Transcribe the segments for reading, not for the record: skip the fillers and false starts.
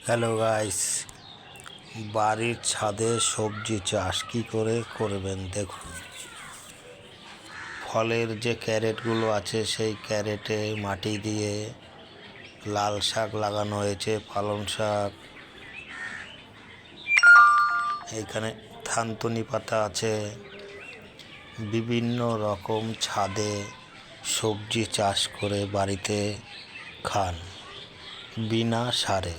Hello guys, বাড়ির ছাদে সবজি চাষ কী করে করবেন দেখুন। ফলের যে ক্যারেটগুলো আছে সেই ক্যারেটে মাটি দিয়ে লাল শাক লাগানো হয়েছে, পালং শাক, এইখানে থানতুনি পাতা আছে। বিভিন্ন রকম ছাদে সবজি চাষ করে বাড়িতে খান বিনা সারে।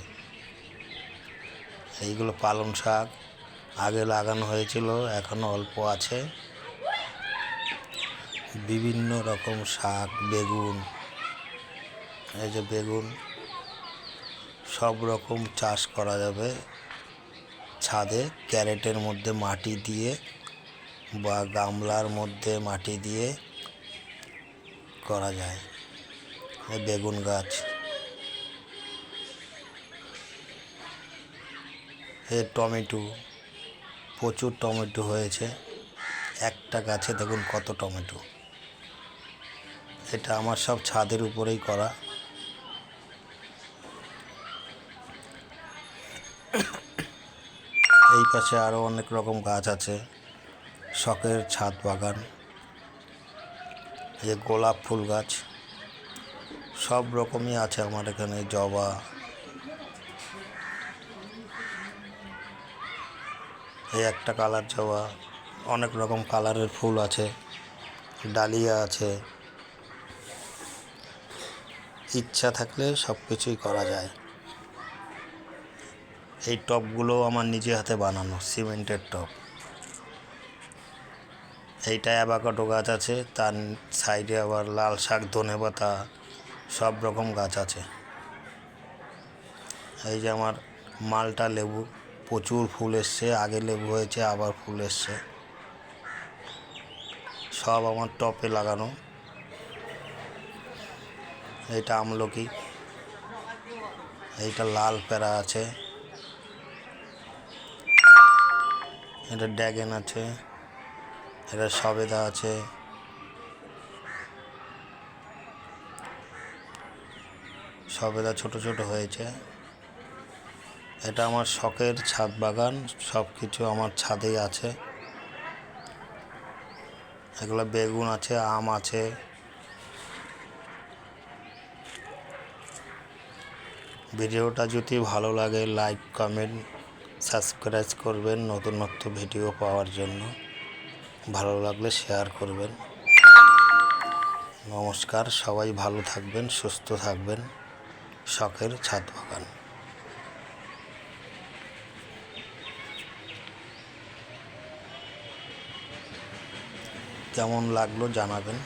এইগুলো পালং শাক আগে লাগানো হয়েছিল, এখনও অল্প আছে। বিভিন্ন রকম শাক, বেগুন, এই যে বেগুন, সব রকম চাষ করা যাবে ছাদে। ক্যারেটের মধ্যে মাটি দিয়ে বা গামলার মধ্যে মাটি দিয়ে করা যায়। এই বেগুন গাছ, এই টমেটো, প্রচুর টমেটো হয়েছে। একটা গাছে দেখুন কত টমেটো। এটা আমার সব ছাদের উপরেই করা। এই পাশে আরও অনেক রকম গাছ আছে, শখের ছাদ বাগান। এই গোলাপ ফুল গাছ, সব রকমই আছে আমার এখানে। জবা, এই একটা কালার জবা, অনেক রকম কালারের ফুল আছে, ডালিয়া আছে। ইচ্ছা থাকলে সব কিছুই করা যায়। এই টবগুলো আমার নিজে হাতে বানানো, সিমেন্টের টব। এইটা অ্যাভোকাডো গাছ আছে, তার সাইডে আবার লাল শাক, ধনেপাতা, সব রকম গাছ আছে। এই যে আমার মালটা লেবু, প্রচুর ফুল এসছে। আগে লেবু হয়েছে, আবার ফুল এসছে। সব আমার টবে লাগানো। এইটা আমলকি, এইটা লাল পেঁড়া আছে, এটা ড্রাগন আছে, এটা সবেদা আছে। সবেদা ছোট ছোট হয়েছে। এটা আমার শখের ছাদ বাগান, সব কিছু আমার ছাদেই আছে। এগুলো বেগুন আছে, আম আছে। ভিডিওটা যদি ভালো লাগে লাইক, কমেন্ট, সাবস্ক্রাইব করবেন নতুন নতুন ভিডিও পাওয়ার জন্য। ভালো লাগলে শেয়ার করবেন। নমস্কার, সবাই ভালো থাকবেন, সুস্থ থাকবেন। শখের ছাদ বাগান। কেমন লাগলো জানাবেন।